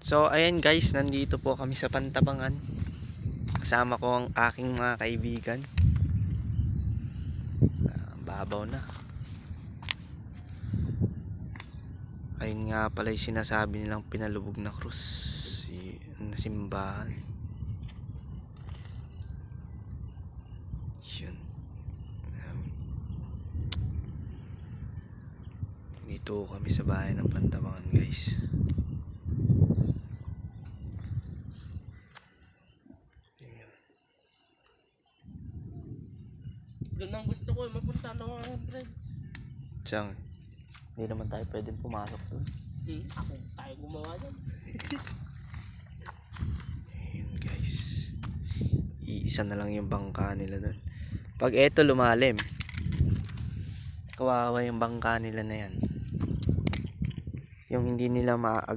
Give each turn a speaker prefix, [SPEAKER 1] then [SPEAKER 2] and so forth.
[SPEAKER 1] So ayan guys, nandito po kami sa Pantabangan. Kasama ko ang aking mga kaibigan. Babaw na. Ayun nga pala yung sinasabi nilang pinalubog na krus, na simbahan. Yun. Dito kami sa bahay ng Pantabangan guys.
[SPEAKER 2] Doon ang gusto ko, mapunta na mga friend.
[SPEAKER 1] Siyang, hindi naman tayo pwedeng pumasok doon.
[SPEAKER 2] Ako tayo gumawa doon.
[SPEAKER 1] Ayun guys, iisa na lang yung bangka nila doon. Pag eto lumalim, kawawa yung bangka nila na yan. Yung hindi nila maaga